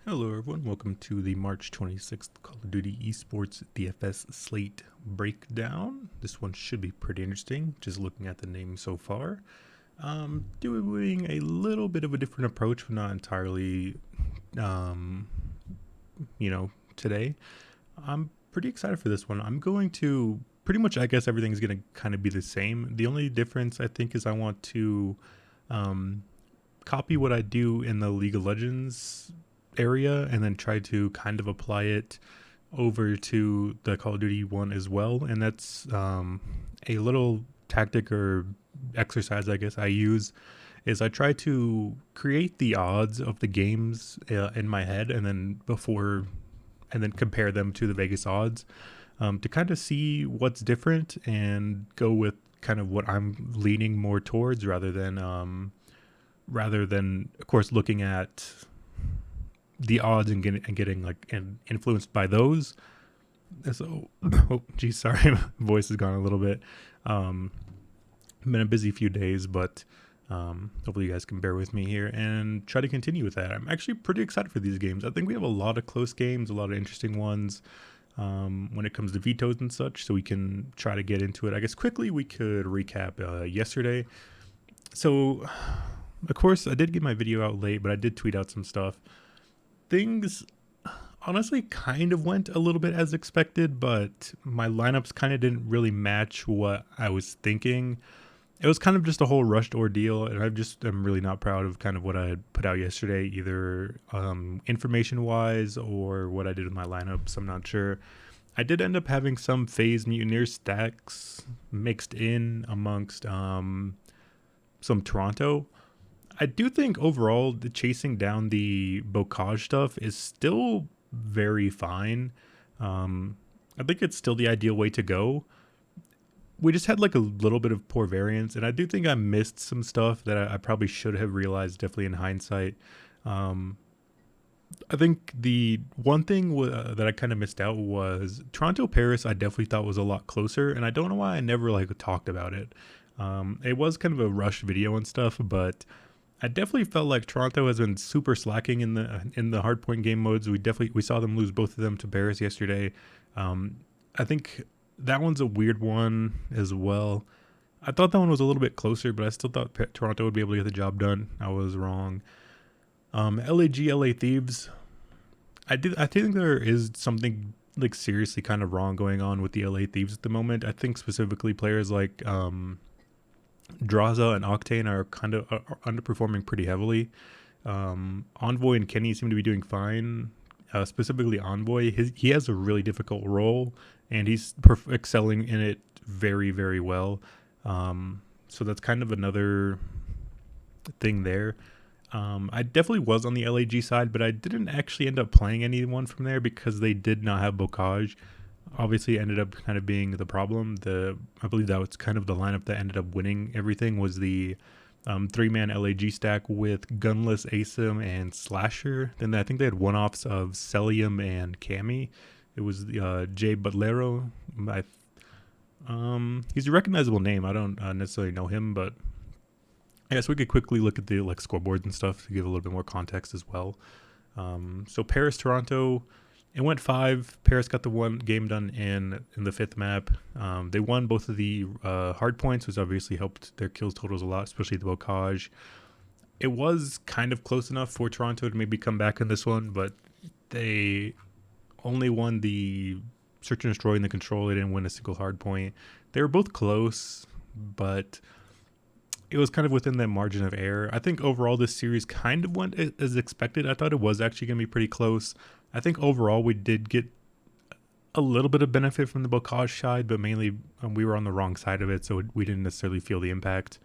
Hello everyone, welcome to the March 26th Call of Duty Esports DFS Slate breakdown. This one should be pretty interesting, just looking at the name so far. Doing a little bit of a different approach, but not entirely, today. I'm pretty excited for this one. I'm going to, pretty much I guess everything's going to kind of be the same. The only difference I think is I want to copy what I do in the League of Legends area and then try to kind of apply it over to the Call of Duty one as well. And that's a little tactic or exercise I guess I use is I try to create the odds of the games in my head and then compare them to the Vegas odds to kind of see what's different and go with kind of what I'm leaning more towards rather than of course looking at the odds and getting like influenced by those. So, oh geez, sorry, my voice has gone a little bit. Been a busy few days, but hopefully you guys can bear with me here and try to continue with that. I'm actually pretty excited for these games. I think we have a lot of close games, a lot of interesting ones when it comes to vetoes and such, so we can try to get into it. I guess quickly we could recap yesterday. So, of course, I did get my video out late, but I did tweet out some stuff. Things honestly kind of went a little bit as expected, but my lineups kind of didn't really match what I was thinking. It was kind of just a whole rushed ordeal, and I'm really not proud of kind of what I put out yesterday, either information wise or what I did with my lineups. I'm not sure. I did end up having some phase mutineer stacks mixed in amongst some Toronto. I do think overall the chasing down the bocage stuff is still very fine. I think it's still the ideal way to go. We just had like a little bit of poor variance, and I do think I missed some stuff that I probably should have realized, definitely in hindsight. I think the one thing that I kind of missed out was Toronto Paris. I definitely thought was a lot closer, and I don't know why I never like talked about it. It was kind of a rushed video and stuff, but I definitely felt like Toronto has been super slacking in the hardpoint game modes. We saw them lose both of them to Paris yesterday. I think that one's a weird one as well. I thought that one was a little bit closer, but I still thought Toronto would be able to get the job done. I was wrong. LA Thieves. I think there is something like seriously kind of wrong going on with the LA Thieves at the moment. I think specifically players like Draza and Octane are kind of underperforming pretty heavily. Envoy and Kenny seem to be doing fine. Specifically Envoy, he has a really difficult role, and he's excelling in it very, very well. So that's kind of another thing there. I definitely was on the LAG side, but I didn't actually end up playing anyone from there because they did not have Bocage. Obviously ended up kind of being the problem. I believe that was kind of the lineup that ended up winning everything was the 3-man LAG stack with Gunless, ASIM, and Slasher. Then I think they had one-offs of Celium and Cammy. It was Jay Butlero. He's a recognizable name. I don't necessarily know him, but I guess we could quickly look at the scoreboards and stuff to give a little bit more context as well. So Paris, Toronto. It went 5. Paris got the one game done in the 5th map. They won both of the hard points, which obviously helped their kills totals a lot, especially the Bocage. It was kind of close enough for Toronto to maybe come back in this one, but they only won the search and destroy and the control. They didn't win a single hard point. They were both close, but it was kind of within that margin of error. I think overall this series kind of went as expected. I thought it was actually going to be pretty close. I think overall we did get a little bit of benefit from the Bocage side, but mainly we were on the wrong side of it, so we didn't necessarily feel the impact.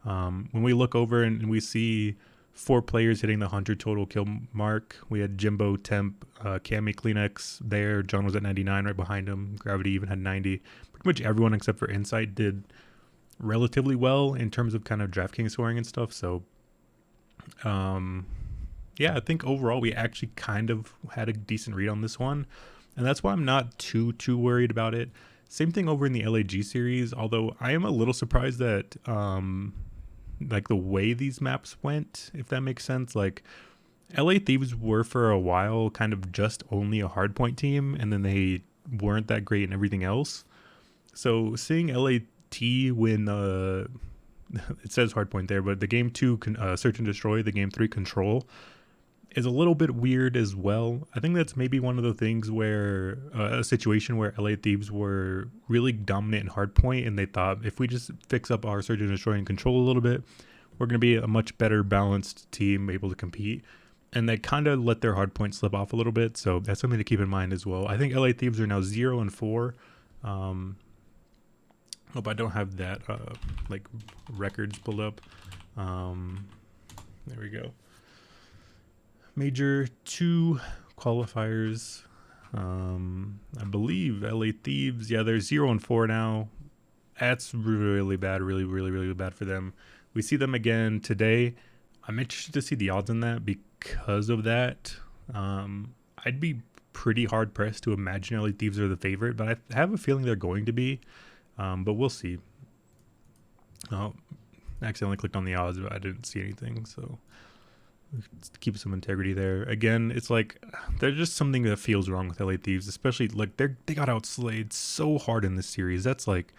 When we look over and we see 4 players hitting the 100 total kill mark, we had Jimbo, Temp, Cammy, Kleenex there. John was at 99 right behind him. Gravity even had 90. Pretty much everyone except for Insight did relatively well in terms of kind of DraftKings scoring and stuff. So, yeah, I think overall we actually kind of had a decent read on this one, and that's why I'm not too worried about it. Same thing over in the LAG series, although I am a little surprised that like the way these maps went, if that makes sense. Like LA Thieves were for a while kind of just only a hardpoint team, and then they weren't that great in everything else. So seeing LAT win, it says hardpoint there, but the game 2 search and destroy, the game 3 control, is a little bit weird as well. I think that's maybe one of the things where a situation where LA Thieves were really dominant in hardpoint, and they thought if we just fix up our search and destroy and control a little bit, we're going to be a much better balanced team able to compete. And they kind of let their hardpoint slip off a little bit, so that's something to keep in mind as well. I think LA Thieves are now 0-4. Hope I don't have that like records pulled up. There we go. Major 2 qualifiers. I believe LA Thieves, yeah, they're 0-4 now. That's really bad, really bad for them. We see them again today. I'm interested to see the odds on that because of that. I'd be pretty hard pressed to imagine LA Thieves are the favorite, but I have a feeling they're going to be. But we'll see. Oh, I accidentally clicked on the odds, but I didn't see anything, so keep some integrity there. Again, it's like there's just something that feels wrong with LA Thieves, especially like they got outslayed so hard in this series. That's like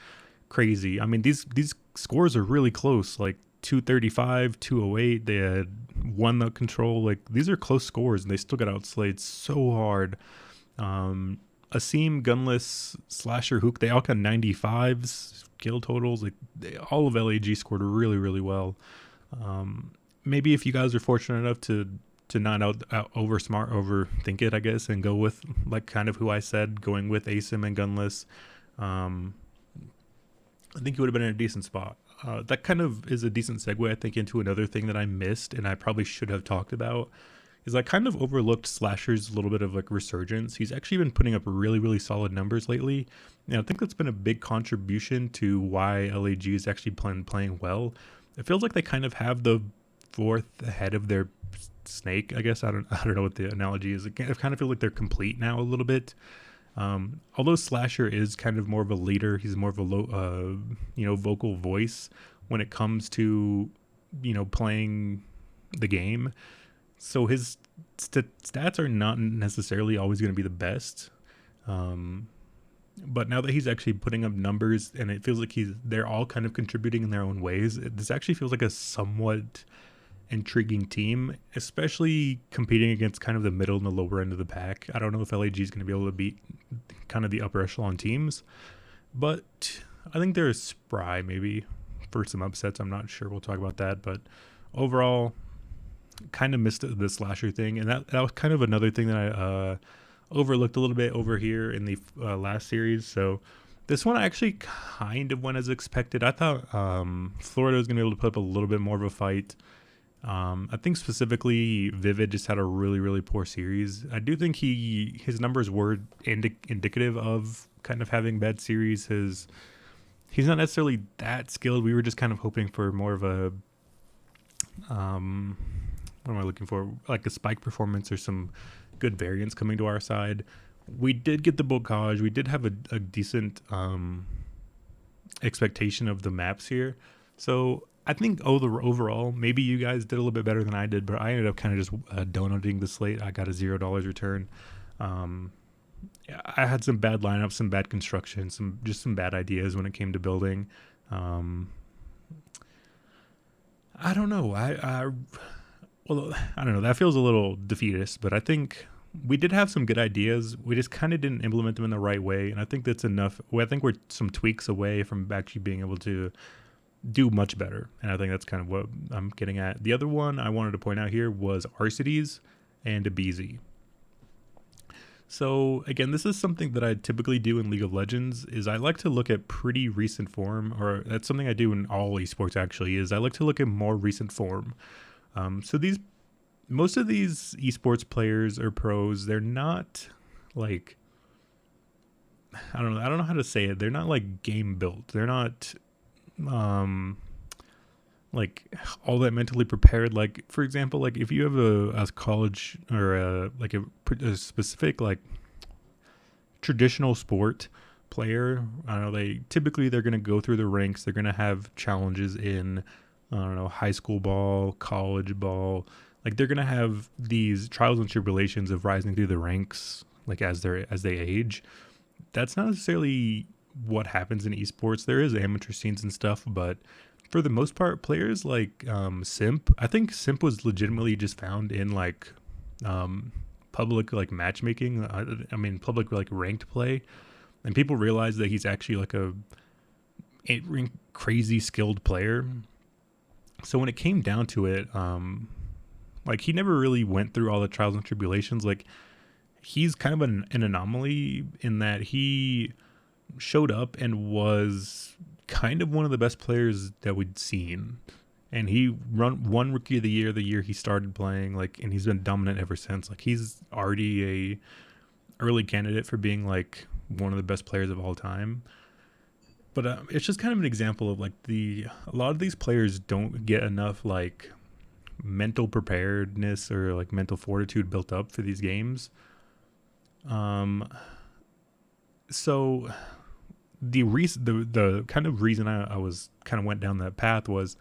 crazy. I mean, these scores are really close, like 235, 208. They had won the control. Like these are close scores, and they still got outslayed so hard. Asim, Gunless, Slasher, Hook, they all got 95s kill totals. Like all of LAG scored really well. Maybe if you guys are fortunate enough to not overthink it, I guess, and go with like kind of who I said, going with Asim and Gunless, I think you would have been in a decent spot. That kind of is a decent segue, I think, into another thing that I missed and I probably should have talked about. Is I kind of overlooked Slasher's little bit of like resurgence. He's actually been putting up really solid numbers lately. And I think that's been a big contribution to why LAG is actually playing well. It feels like they kind of have the fourth head of their snake, I guess. I don't know what the analogy is. I kind of feel like they're complete now a little bit. Although Slasher is kind of more of a leader, he's more of a vocal voice when it comes to playing the game. So his stats are not necessarily always going to be the best. But now that he's actually putting up numbers and it feels like they're all kind of contributing in their own ways, this actually feels like a somewhat intriguing team, especially competing against kind of the middle and the lower end of the pack. I don't know if LAG is going to be able to beat kind of the upper echelon teams, but I think they're spry maybe for some upsets. I'm not sure. We'll talk about that, but overall, kind of missed the Slasher thing, and that was kind of another thing that I overlooked a little bit over here in the last series. So this one I actually kind of went as expected. I thought Florida was going to be able to put up a little bit more of a fight. I think specifically Vivid just had a really poor series. I do think his numbers were indicative of kind of having bad series. He's not necessarily that skilled. We were just kind of hoping for more of a what am I looking for? Like a spike performance or some good variance coming to our side. We did get the bocage. We did have a decent expectation of the maps here. So I think overall, maybe you guys did a little bit better than I did, but I ended up kind of just donating the slate. I got a $0 return. I had some bad lineups, some bad construction, some bad ideas when it came to building. I don't know. I don't know. That feels a little defeatist, but I think we did have some good ideas. We just kind of didn't implement them in the right way, and I think that's enough. I think we're some tweaks away from actually being able to do much better, and I think that's kind of what I'm getting at. The other one I wanted to point out here was Arcides and Abizi. So again, this is something that I typically do in League of Legends, is I like to look at pretty recent form, or that's something I do in all esports actually, is I like to look at more recent form. So most of these esports players or pros, they're not like, I don't know how to say it. They're not like game built. They're not like all that mentally prepared. Like for example, like if you have a college or a specific like traditional sport player, I don't know, they're going to go through the ranks. They're going to have challenges in, I don't know, high school ball, college ball, like they're gonna have these trials and tribulations of rising through the ranks, like as they age. That's not necessarily what happens in esports. There is amateur scenes and stuff, but for the most part, players like Simp, I think Simp was legitimately just found in like public like matchmaking. I mean, public like ranked play, and people realize that he's actually like a crazy skilled player. So when it came down to it, like he never really went through all the trials and tribulations. Like he's kind of an anomaly in that he showed up and was kind of one of the best players that we'd seen. And he won Rookie of the year he started playing, like, and he's been dominant ever since. Like he's already a early candidate for being like one of the best players of all time. But it's just kind of an example of like a lot of these players don't get enough like mental preparedness or like mental fortitude built up for these games. So the kind of reason I was kind of went down that path was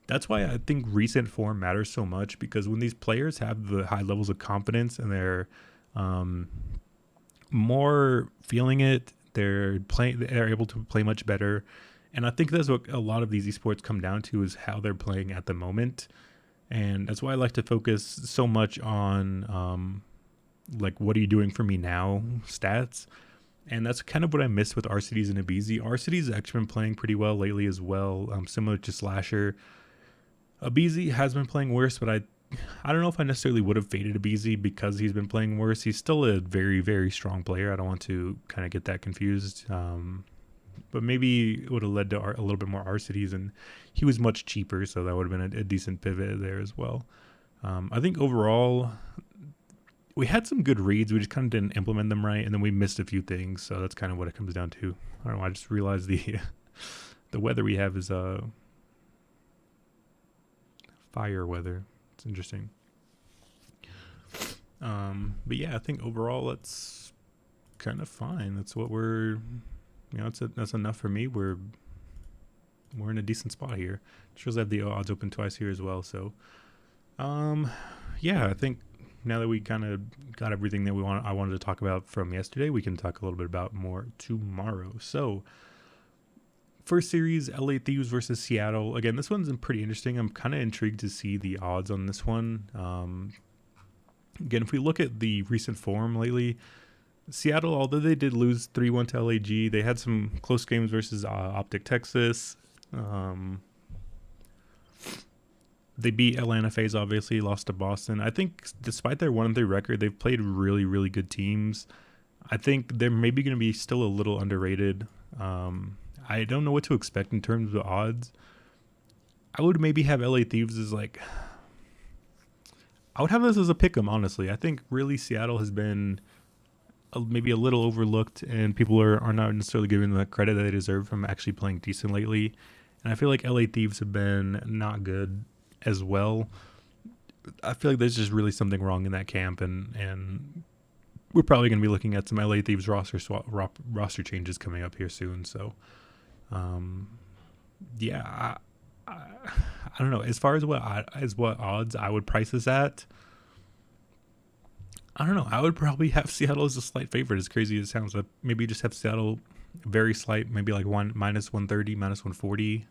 that's why I think recent form matters so much, because when these players have the high levels of confidence and they're more feeling it, they're able to play much better. And I think that's what a lot of these esports come down to, is how they're playing at the moment. And that's why I like to focus so much on like, what are you doing for me now stats. And that's kind of what I missed with RCDs and Abizi. RCD's actually been playing pretty well lately as well, similar to Slasher. Abizi has been playing worse, but I don't know if I necessarily would have faded Abizi because he's been playing worse. He's still a very, very strong player. I don't want to kind of get that confused. But maybe it would have led to a little bit more RCDs, and he was much cheaper, so that would have been a decent pivot there as well. I think overall, we had some good reads. We just kind of didn't implement them right, and then we missed a few things. So that's kind of what it comes down to. I don't know. I just realized the weather we have is fire weather. It's interesting. But yeah, I think overall it's kind of fine. That's what that's enough for me. We're in a decent spot here. It shows I have the odds open twice here as well. So, yeah, I think now that we kind of got everything that I wanted to talk about from yesterday, we can talk a little bit about more tomorrow. So, first series, LA Thieves versus Seattle. Again, this one's pretty interesting. I'm kind of intrigued to see the odds on this one. Again, if we look at the recent form lately, Seattle, although they did lose 3-1 to LAG, they had some close games versus Optic Texas. They beat Atlanta FaZe, obviously, lost to Boston. I think despite their 1-3 record, they've played really, really good teams. I think they're maybe going to be still a little underrated. I don't know what to expect in terms of odds. I would maybe have LA Thieves as like... I would have this as a pick'em, honestly. I think really Seattle has been maybe a little overlooked, and people are not necessarily giving them the credit that they deserve from actually playing decent lately. And I feel like LA Thieves have been not good as well. I feel like there's just really something wrong in that camp, and we're probably going to be looking at some LA Thieves roster changes coming up here soon. So, yeah, I don't know. As far as what odds I would price this at, I don't know. I would probably have Seattle as a slight favorite, as crazy as it sounds. But maybe just have Seattle very slight, maybe like minus 130, minus 140,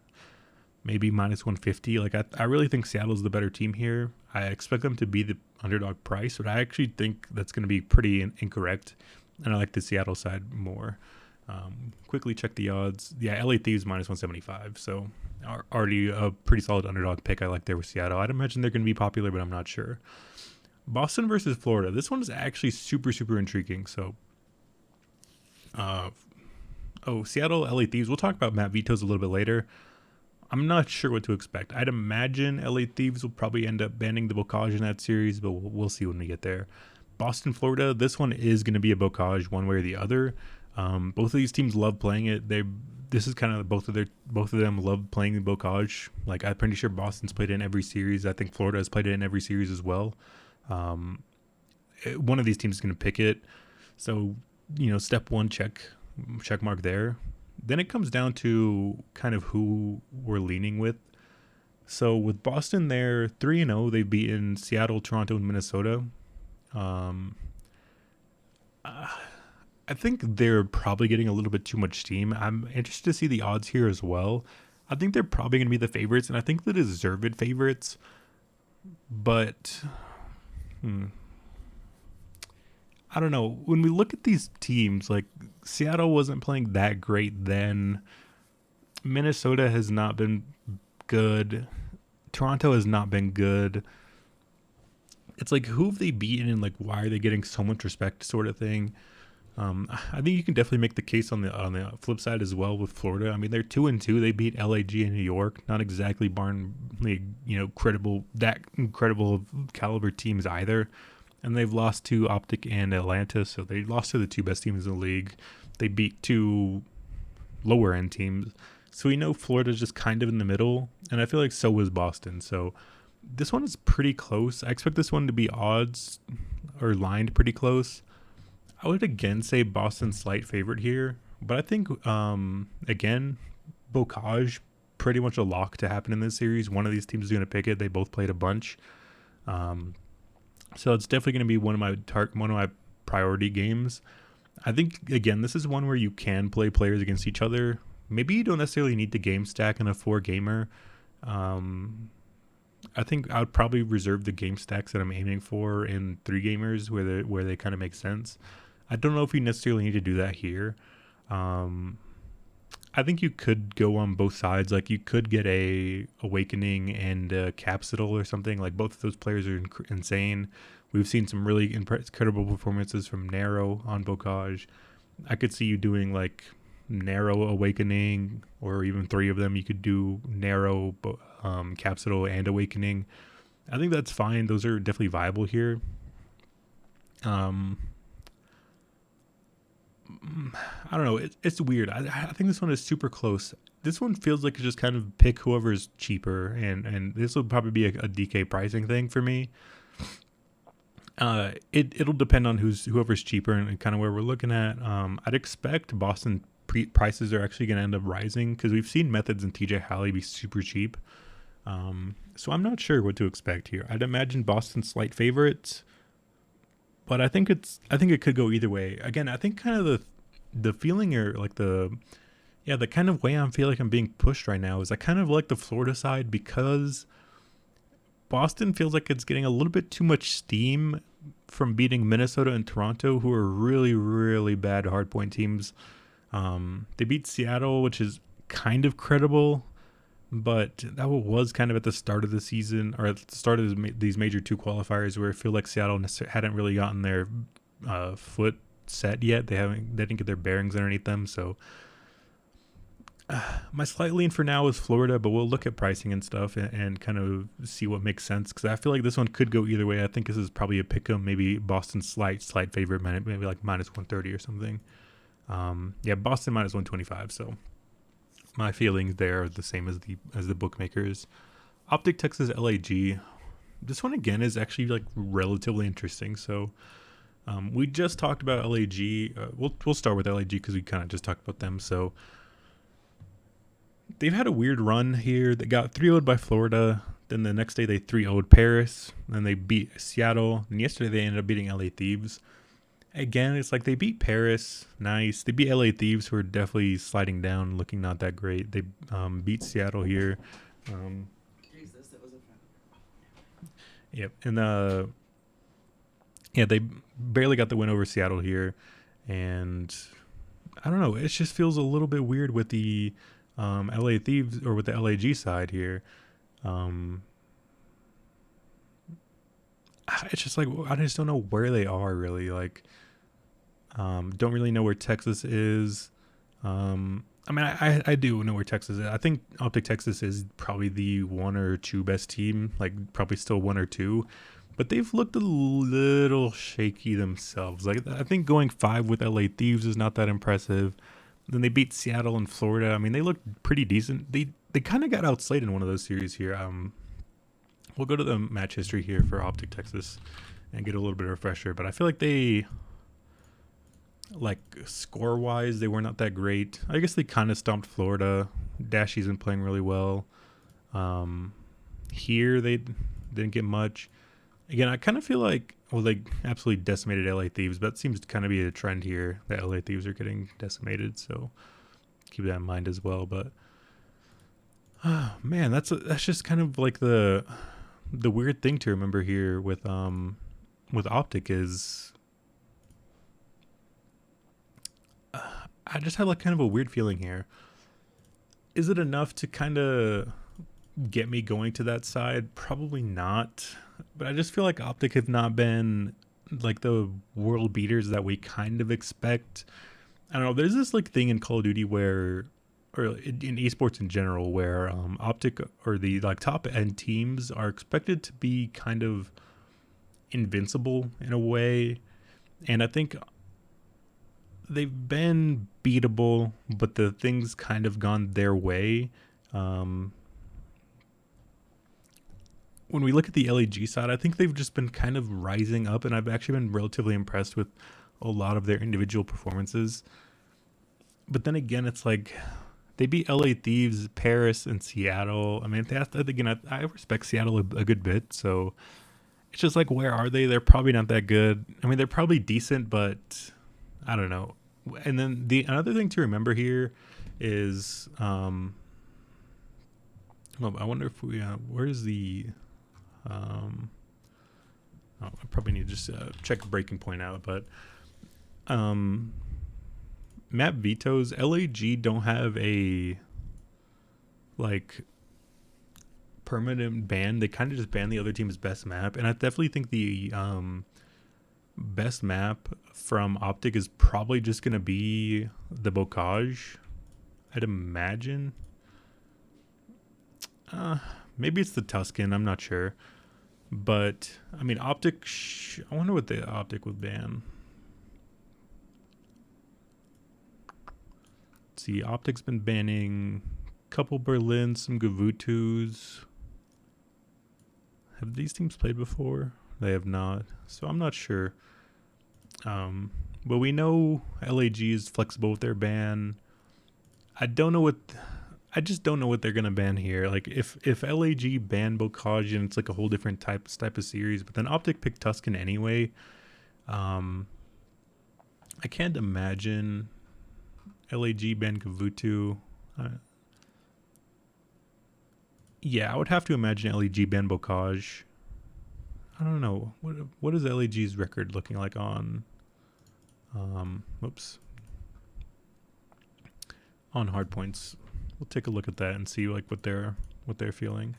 maybe minus 150. Like I really think Seattle's the better team here. I expect them to be the underdog price, but I actually think that's going to be pretty incorrect. And I like the Seattle side more. Quickly check the odds. Yeah, LA Thieves minus 175. So already a pretty solid underdog pick I like there with Seattle. I'd imagine they're going to be popular, but I'm not sure. Boston versus Florida. This one is actually super, super intriguing. So, Seattle, LA Thieves. We'll talk about Matt Vito's a little bit later. I'm not sure what to expect. I'd imagine LA Thieves will probably end up banning the Bocage in that series, but we'll see when we get there. Boston, Florida. This one is going to be a Bocage one way or the other. Both of these teams love playing it. This is kind of both of them love playing the Bocage. Like, I'm pretty sure Boston's played it in every series. I think Florida has played it in every series as well. One of these teams is going to pick it. So, step one, check mark there. Then it comes down to kind of who we're leaning with. So with Boston, they're 3-0. They've beaten Seattle, Toronto, and Minnesota. Um, I think they're probably getting a little bit too much steam. I'm interested to see the odds here as well. I think they're probably going to be the favorites, and I think the deserved favorites. But I don't know. When we look at these teams, like Seattle wasn't playing that great then. Minnesota has not been good. Toronto has not been good. It's like, who have they beaten, and like why are they getting so much respect, sort of thing. I think you can definitely make the case on the flip side as well with Florida. I mean, they're 2-2. They beat LAG in New York. Not exactly barn league, incredible caliber teams either. And they've lost to Optic and Atlanta, so they lost to the two best teams in the league. They beat two lower end teams. So we know Florida's just kind of in the middle, and I feel like so was Boston. So this one is pretty close. I expect this one to be odds or lined pretty close. I would again say Boston's slight favorite here, but I think again, Bocage pretty much a lock to happen in this series. One of these teams is going to pick it. They both played a bunch, so it's definitely going to be one of my priority games. I think again, this is one where you can play players against each other. Maybe you don't necessarily need to game stack in a 4-gamer. I think I would probably reserve the game stacks that I'm aiming for in 3-gamers where they kind of make sense. I don't know if you necessarily need to do that here. I think you could go on both sides. Like you could get a Awakening and a Capsule or something. Like both of those players are insane. We've seen some really incredible performances from Narrow on Bocage. I could see you doing like Narrow Awakening, or even 3 of them. You could do Narrow, Capsule, and Awakening. I think that's fine. Those are definitely viable here. I don't know. It's weird. I think this one is super close. This one feels like it's just kind of pick whoever's cheaper, and this will probably be a DK pricing thing for me. It'll depend on whoever's cheaper and kind of where we're looking at. I'd expect Boston prices are actually going to end up rising because we've seen Methods and TJ Halley be super cheap. So I'm not sure what to expect here. I'd imagine Boston slight favorites, but I think it could go either way. Again, I think kind of the feeling, or like the kind of way I feel like I'm being pushed right now is I kind of like the Florida side, because Boston feels like it's getting a little bit too much steam from beating Minnesota and Toronto, who are really, really bad hardpoint teams. They beat Seattle, which is kind of credible, but that was kind of at the start of the season, or at the start of these major 2 qualifiers, where I feel like Seattle hadn't really gotten their foot set yet. They didn't get their bearings underneath them. So my slight lean for now is Florida, but we'll look at pricing and stuff and kind of see what makes sense, because I feel like this one could go either way. I think this is probably a pick 'em, maybe Boston slight favorite, maybe like minus 130 or something. Boston minus 125. So my feelings there are the same as the bookmakers. Optic Texas LAG. This one again is actually like relatively interesting. So we just talked about LAG. We'll start with LAG because we kind of just talked about them. So they've had a weird run here. They got 3-0'd by Florida. Then the next day they 3-0'd Paris. Then they beat Seattle. And yesterday they ended up beating LA Thieves. Again, it's like they beat Paris. Nice. They beat LA Thieves, who are definitely sliding down, looking not that great. They beat Seattle here. Jesus, that was a foul. Yep. And they barely got the win over Seattle here. And I don't know. It just feels a little bit weird with the LA Thieves, or with the LAG side here. It's just like, I just don't know where they are really. Like, don't really know where Texas is. I do know where Texas is. I think Optic Texas is probably the 1 or 2 best team, like probably still 1 or 2, but they've looked a little shaky themselves. Like, I think going 5 with LA Thieves is not that impressive. Then they beat Seattle and Florida. I mean, they looked pretty decent. They kind of got outslayed in one of those series here. We'll go to the match history here for Optic Texas and get a little bit of refresher, but I feel like they, like, score-wise, they were not that great. I guess they kind of stomped Florida. Dashy's been playing really well. Here they didn't get much. Again, I kind of feel like, well, they absolutely decimated LA Thieves, but that seems to kind of be a trend here that LA Thieves are getting decimated. So keep that in mind as well. But man, that's just kind of like the weird thing to remember here with Optic is I just have like kind of a weird feeling here. Is it enough to kind of get me going to that side? Probably not. But I just feel like Optic have not been like the world beaters that we kind of expect. I don't know. There's this like thing in Call of Duty where, or in esports in general, where Optic or the like top end teams are expected to be kind of invincible in a way, and I think they've been beatable, but the things kind of gone their way. When we look at the LAG side, I think they've just been kind of rising up, and I've actually been relatively impressed with a lot of their individual performances. But then again, it's like they beat LA Thieves, Paris, and Seattle. I mean, again, I respect Seattle a good bit, so it's just like, where are they? They're probably not that good. I mean, they're probably decent, but I don't know. And then another thing to remember here is, well, I wonder if we, where's the, I probably need to just check a breaking point out, but map vetoes, LAG don't have a like permanent ban. They kind of just ban the other team's best map, and I definitely think the best map from Optic is probably just gonna be the Bocage, I'd imagine. Maybe it's the Tuscan, I'm not sure. But I mean, Optic, I wonder what the Optic would ban. Let's see, Optic's been banning a couple Berlin, some Gavutus. Have these teams played before? They have not, so I'm not sure. But we know LAG is flexible with their ban. I just don't know what they're gonna ban here. Like if LAG ban Bocage and it's like a whole different type of series, but then Optic picked Tuscan anyway. I can't imagine LAG ban Gavutu. Yeah, I would have to imagine LAG ban Bocage. I don't know. What is LAG's record looking like on on hard points? We'll take a look at that and see like what they're feeling.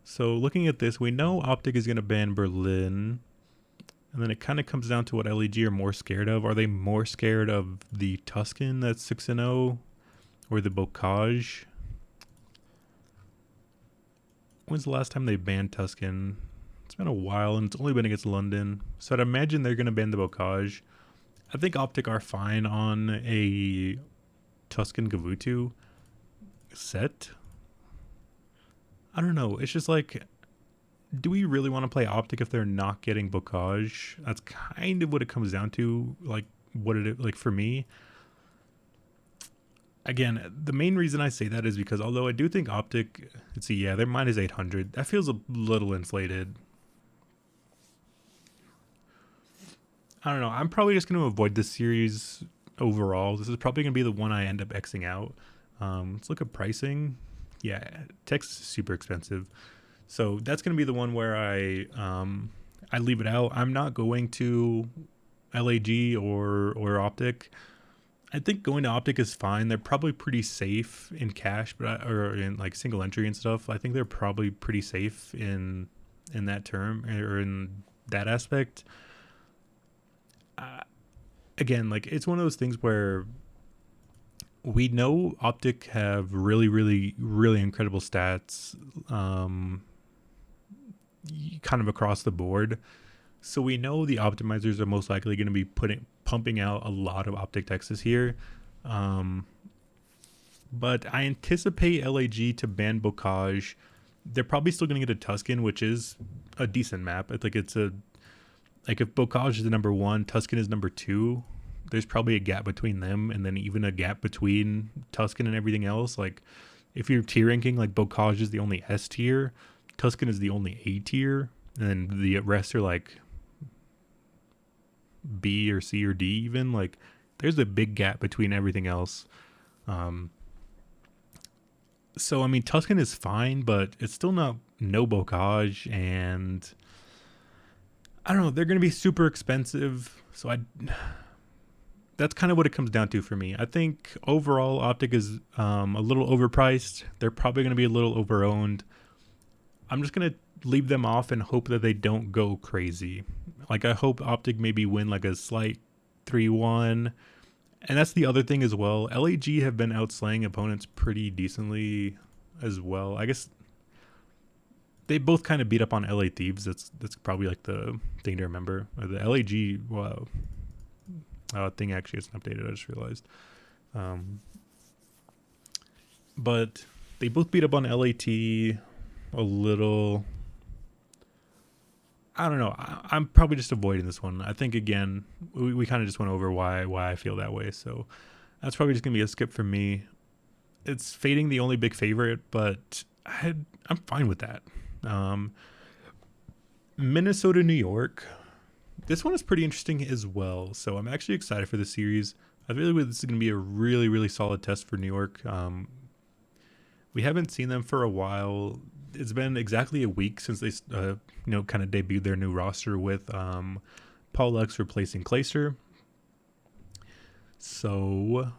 So looking at this, we know Optic is going to ban Berlin, and then it kind of comes down to what LEG are more scared of. Are they more scared of the Tuscan that's 6-0 or the Bocage? When's the last time they banned Tuscan? It's been a while, and it's only been against London. So I'd imagine they're going to ban the Bocage. I think Optic are fine on a Tuscan Gavutu set. I don't know. It's just like, do we really want to play Optic if they're not getting Bocage? That's kind of what it comes down to. Like, what it like for me. Again, the main reason I say that is because although I do think Optic, let's see, yeah, their mine is 800. That feels a little inflated. I don't know. I'm probably just going to avoid this series overall. This is probably going to be the one I end up Xing out. Let's look at pricing. Yeah, text is super expensive. So that's going to be the one where I leave it out. I'm not going to LAG or Optic. I think going to Optic is fine. They're probably pretty safe in cash, or in like single entry and stuff. I think they're probably pretty safe in that term or in that aspect. Again, like it's one of those things where we know Optic have really, really, really incredible stats, kind of across the board. So we know the optimizers are most likely going to be pumping out a lot of Optic Texas here. But I anticipate LAG to ban Bocage. They're probably still going to get a Tuscan, which is a decent map. I think it's like if Bocage is the number one, Tuscan is number two. there's probably a gap between them and then even a gap between Tuscan and everything else. Like if you're tier ranking, like Bocage is the only S tier, Tuscan is the only A tier, and the rest are like B or C or D even. Like there's a big gap between everything else. So I mean Tuscan is fine, but it's still not no Bocage, and I don't know, they're gonna be super expensive. So that's kind of what it comes down to for me. I think overall Optic is a little overpriced. They're probably gonna be a little overowned. I'm just gonna leave them off and hope that they don't go crazy. Like I hope Optic maybe win like a slight 3-1. And that's the other thing as well. LAG have been outslaying opponents pretty decently as well. I guess they both kind of beat up on LA Thieves. That's probably like the thing to remember. The LAG thing actually isn't updated. I just realized. But they both beat up on LAT a little. I don't know. I'm probably just avoiding this one. I think again, we kind of just went over why I feel that way. So that's probably just gonna be a skip for me. It's fading the only big favorite, but I'm fine with that. Minnesota, New York. This one is pretty interesting as well. So I'm actually excited for the series. I feel like this is gonna be a really really solid test for New York. We haven't seen them for a while. It's been exactly a week since they, kind of debuted their new roster with Paul Lux replacing Clayster. So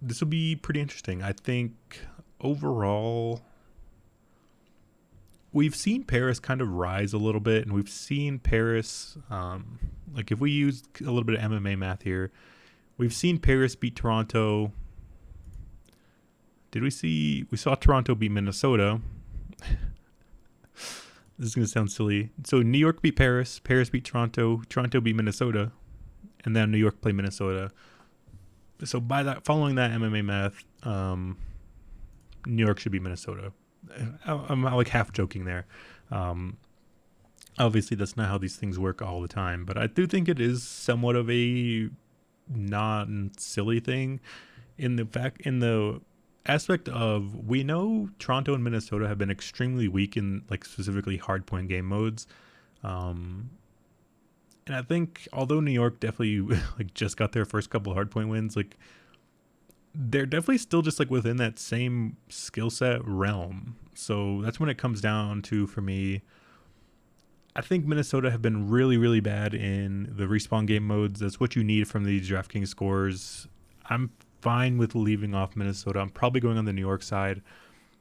this will be pretty interesting. I think overall, we've seen Paris kind of rise a little bit, and we've seen Paris, like if we use a little bit of MMA math here, we've seen Paris beat Toronto. We saw Toronto beat Minnesota. This is going to sound silly. So New York beat Paris, Paris beat Toronto, Toronto beat Minnesota, and then New York played Minnesota. So following that MMA math, New York should beat Minnesota. I'm like half joking there. Obviously that's not how these things work all the time, but I do think it is somewhat of a non-silly thing in the aspect of, we know Toronto and Minnesota have been extremely weak in like specifically hardpoint game modes, and I think although New York definitely like just got their first couple hardpoint wins, like they're definitely still just like within that same skill set realm. So that's when it comes down to, for me, I think Minnesota have been really really bad in the respawn game modes. That's what you need from these DraftKings scores. I'm fine with leaving off Minnesota. I'm probably going on the New York side.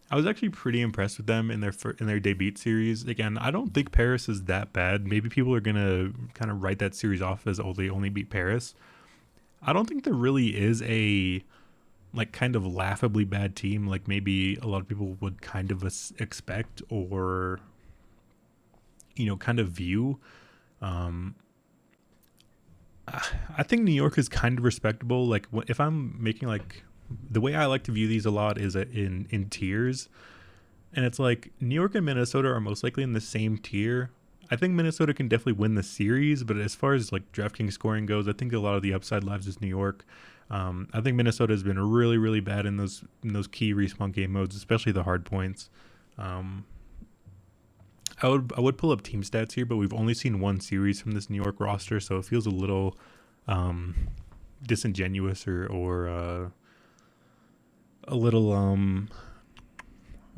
I was actually pretty impressed with them in their debut series. Again, I don't think Paris is that bad. Maybe people are gonna kind of write that series off as, oh, they only beat Paris. I don't think there really is a like kind of laughably bad team like maybe a lot of people would kind of expect or kind of view. I think New York is kind of respectable. Like if I'm making like, the way I like to view these a lot is in tiers, and it's like New York and Minnesota are most likely in the same tier. I think Minnesota can definitely win the series, but as far as like DraftKings scoring goes, I think a lot of the upside lies with New York. I think Minnesota has been really really bad in those key respawn game modes, especially the hard points. I would pull up team stats here, but we've only seen one series from this New York roster, so it feels a little disingenuous or a little I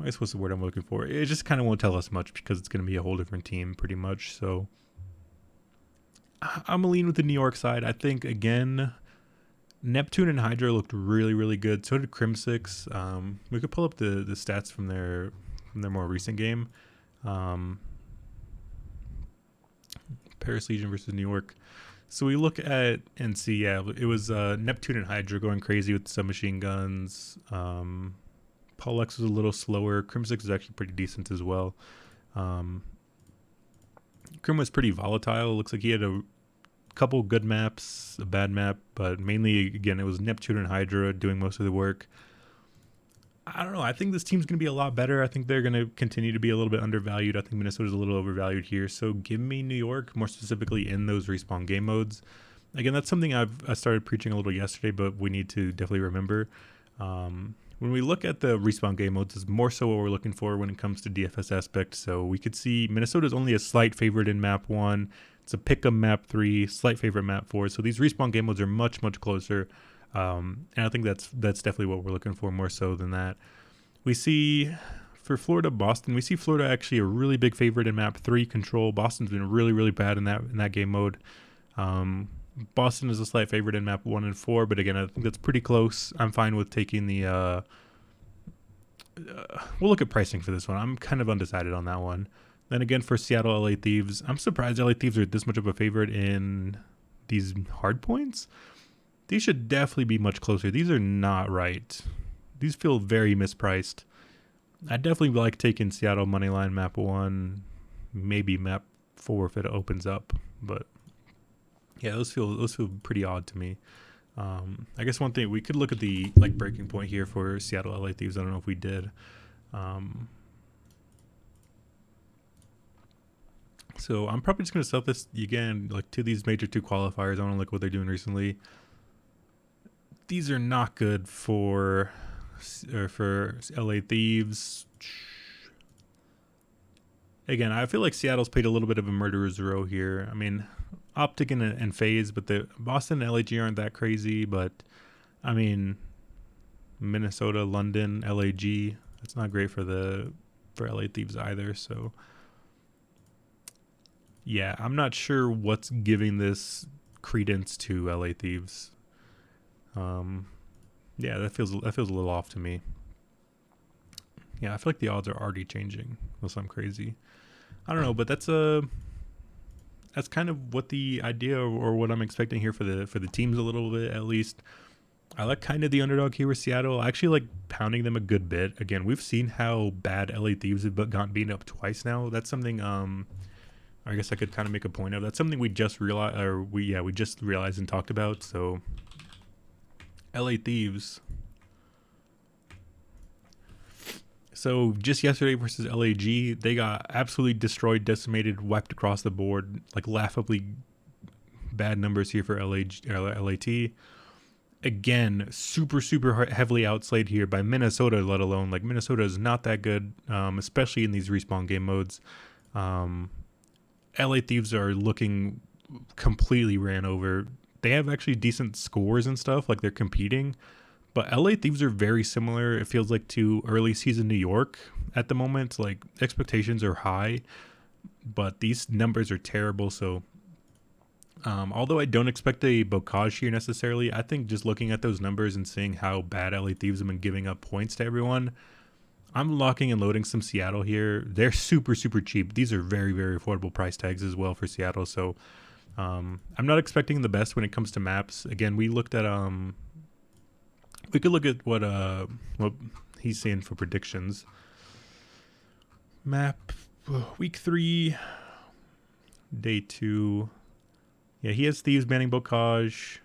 guess what's the word I'm looking for? It just kind of won't tell us much because it's going to be a whole different team pretty much. So I'm a lean with the New York side. I think again, Neptune and Hydra looked really really good. So did Crimsix. We could pull up the stats from their more recent game. Paris Legion versus New York. So we look at and see, yeah, it was Neptune and Hydra going crazy with submachine guns. Paul X was a little slower. Crimsix was actually pretty decent as well. Crim was pretty volatile. Looks like he had a couple good maps, a bad map, but mainly, again, it was Neptune and Hydra doing most of the work. I don't know. I think this team's going to be a lot better. I think they're going to continue to be a little bit undervalued. I think Minnesota's a little overvalued here. So give me New York, more specifically in those respawn game modes. Again, that's something I started preaching a little yesterday, but we need to definitely remember. When we look at the respawn game modes, is more so what we're looking for when it comes to DFS aspect. So we could see Minnesota's only a slight favorite in map 1. It's a pick'em map 3, slight favorite map 4. So these respawn game modes are much, much closer. And I think that's definitely what we're looking for more so than that. We see for Florida, Boston, we see Florida actually a really big favorite in map 3 control. Boston's been really, really bad in that game mode. Boston is a slight favorite in map 1 and 4, but again, I think that's pretty close. I'm fine with taking the we'll look at pricing for this one. I'm kind of undecided on that one. Then again, for Seattle LA Thieves, I'm surprised LA Thieves are this much of a favorite in these hard points. These should definitely be much closer. These are not right. These feel very mispriced. I definitely like taking Seattle moneyline map 1, maybe map 4 if it opens up, but yeah, those feel pretty odd to me. I guess one thing we could look at the breaking point here for Seattle LA Thieves. I don't know if we did. So I'm probably just gonna set this again to these major 2 qualifiers. I want to look what they're doing recently. These are not good for LA Thieves. Again, I feel like Seattle's played a little bit of a murderer's row here. I mean, Optic and FaZe, but the Boston and LAG aren't that crazy. But I mean, Minnesota, London, LAG, that's not great for LA Thieves either. So yeah, I'm not sure what's giving this credence to LA Thieves. Yeah, that feels a little off to me. Yeah, I feel like the odds are already changing, unless I'm crazy. I don't know, but that's kind of what the idea or what I'm expecting here for the teams a little bit at least. I like kind of the underdog here with Seattle. I actually like pounding them a good bit. Again, we've seen how bad LA Thieves have gotten beaten up twice now. That's something I guess I could kind of make a point of. That's something we just realized, we just realized and talked about. So LA Thieves. So just yesterday versus LAG, they got absolutely destroyed, decimated, wiped across the board. Laughably bad numbers here for LAT. Again, super heavily outslayed here by Minnesota, let alone. Minnesota is not that good, especially in these respawn game modes. LA Thieves are looking completely ran over. They have actually decent scores and stuff, they're competing. But LA Thieves are very similar, it feels like, to early season New York at the moment. Expectations are high, but these numbers are terrible. So although I don't expect a bocage here necessarily, I think just looking at those numbers and seeing how bad LA Thieves have been giving up points to everyone, I'm locking and loading some Seattle here. They're super cheap. These are very, very affordable price tags as well for Seattle. So I'm not expecting the best when it comes to maps. Again, we looked at we could look at what he's saying for predictions. Map week 3, day 2. Yeah, he has Thieves banning Bocage.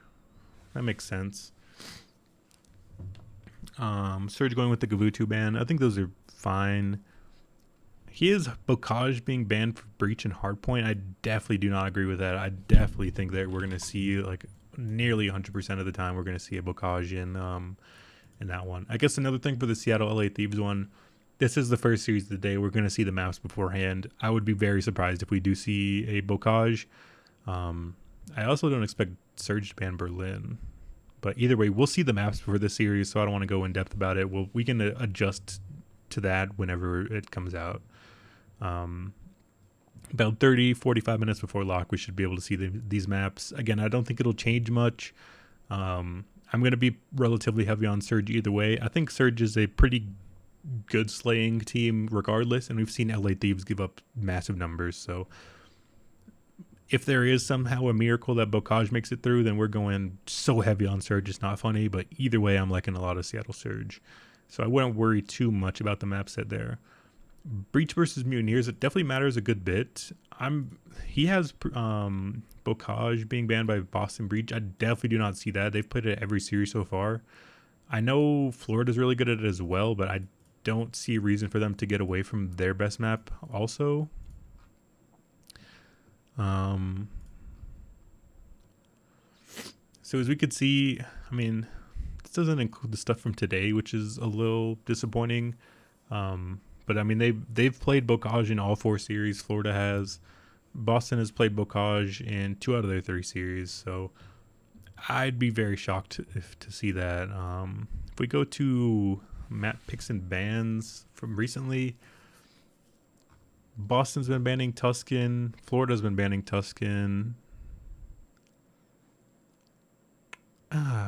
That makes sense. Surge going with the Gavutu ban. I think those are fine. He is Bocage being banned for Breach and Hardpoint. I definitely do not agree with that. I definitely think that we're going to see nearly 100% of the time we're going to see a Bocage in that one. I guess another thing for the Seattle LA Thieves one, this is the first series of the day. We're going to see the maps beforehand. I would be very surprised if we do see a Bocage. I also don't expect Surge to ban Berlin. But either way, we'll see the maps for this series, so I don't want to go in depth about it. We can adjust to that whenever it comes out. About 30-45 minutes before lock, we should be able to see these maps. Again, I don't think it'll change much. I'm going to be relatively heavy on Surge either way. I think Surge is a pretty good slaying team regardless, and we've seen LA Thieves give up massive numbers. So if there is somehow a miracle that Bocage makes it through, then we're going so heavy on Surge, it's not funny. But either way, I'm liking a lot of Seattle Surge. So I wouldn't worry too much about the map set there. Breach versus Mutineers, it definitely matters a good bit. He has Bocage being banned by Boston Breach. I definitely do not see that. They've played it every series so far. I know Florida's really good at it as well, but I don't see a reason for them to get away from their best map also. So as we could see, I mean, this doesn't include the stuff from today, which is a little disappointing. But I mean, they've played Bocage in all 4 series. Florida has. Boston has played Bocage in 2 out of their 3 series. So I'd be very shocked if to see that. If we go to map picks and bans from recently, Boston's been banning Tuscan. Florida's been banning Tuscan.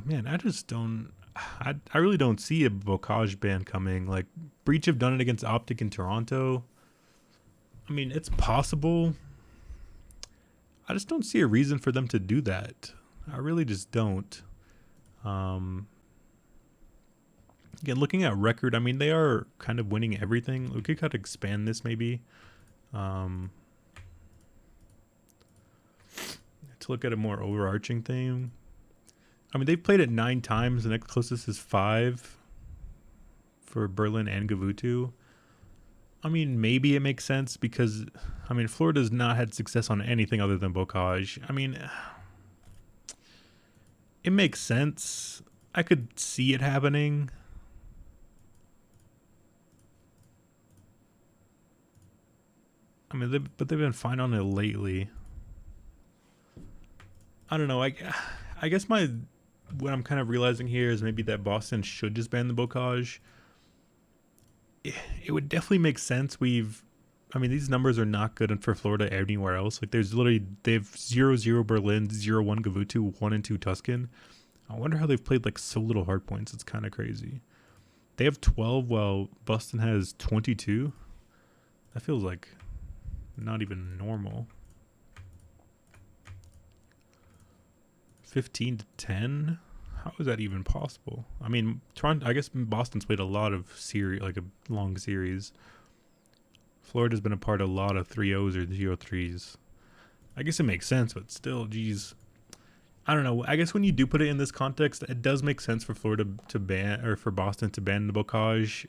Man, I just don't. I really don't see a Bocage ban coming. Like, Breach have done it against Optic in Toronto. I mean, it's possible. I just don't see a reason for them to do that. I really just don't. Again, looking at record, I mean, they are kind of winning everything. We could kind of expand this maybe. To look at a more overarching thing. I mean, they've played it 9 times. The next closest is 5 for Berlin and Gavutu. I mean, maybe it makes sense because, I mean, Florida's not had success on anything other than Bocage. I mean, it makes sense. I could see it happening. I mean, but they've been fine on it lately. I don't know. I guess what I'm kind of realizing here is maybe that Boston should just ban the Bocage. It would definitely make sense. I mean, these numbers are not good for Florida anywhere else. Like, there's literally, they have 0-0 Berlin, 0-1 Gavutu, 1-2 Tuscan. I wonder how they've played like so little hard points. It's kind of crazy. They have 12 while Boston has 22. That feels like not even normal. 15-10. How is that even possible? I mean, Toronto. I guess Boston's played a lot of series, like a long series. Florida's been a part of a lot of 3-0s or 0-3s. I guess it makes sense, but still, geez. I don't know. I guess when you do put it in this context, it does make sense for Florida to ban, or for Boston to ban the Bocage.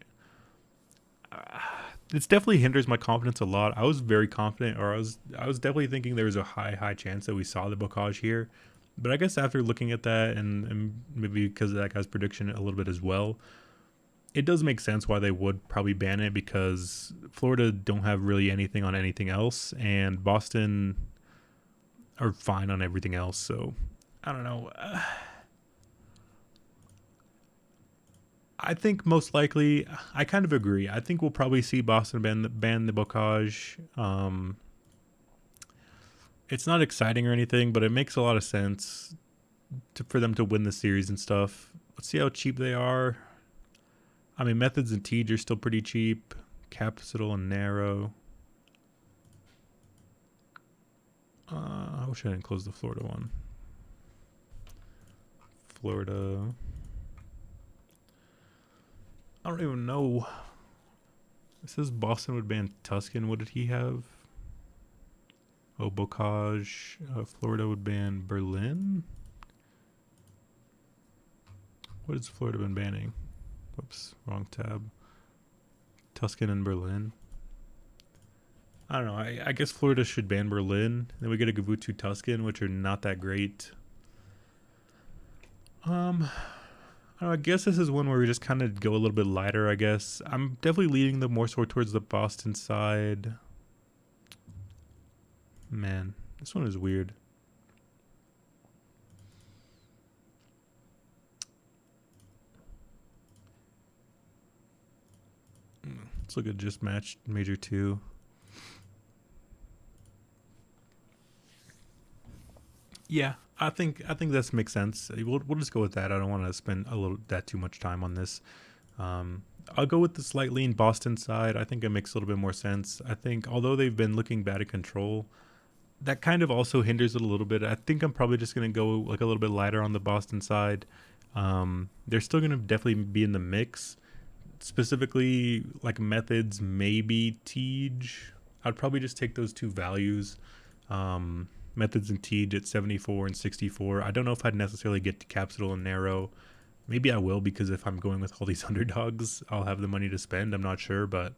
It definitely hinders my confidence a lot. I was very confident, or I was definitely thinking there was a high chance that we saw the Bocage here. But I guess after looking at that, and maybe because of that guy's prediction a little bit as well, it does make sense why they would probably ban it, because Florida don't have really anything on anything else, and Boston are fine on everything else. So I don't know. I think most likely, I kind of agree. I think we'll probably see Boston ban the Bocage. It's not exciting or anything, but it makes a lot of sense for them to win the series and stuff. Let's see how cheap they are. I mean, Methods and Tej are still pretty cheap. Capital and Narrow. I wish I didn't close the Florida one. Florida. I don't even know. It says Boston would ban Tuscan. What did he have? Oh, Bocage. Florida would ban Berlin. What has Florida been banning? Whoops, wrong tab. Tuscan and Berlin. I don't know. I guess Florida should ban Berlin. Then we get a Gavutu Tuscan, which are not that great. I don't know, I guess this is one where we just kind of go a little bit lighter, I guess. I'm definitely leaning them more so towards the Boston side. Man, this one is weird. Let's look at just match Major 2. Yeah, I think that makes sense. We'll just go with that. I don't want to spend that too much time on this. I'll go with the slight lean Boston side. I think it makes a little bit more sense. I think although they've been looking bad at control, that kind of also hinders it a little bit. I think I'm probably just going to go like a little bit lighter on the Boston side. They're still going to definitely be in the mix. Specifically, like Methods, maybe Tej. I'd probably just take those 2 values. Methods and Tej at 74 and 64. I don't know if I'd necessarily get to Capital and Narrow. Maybe I will, because if I'm going with all these underdogs, I'll have the money to spend. I'm not sure, but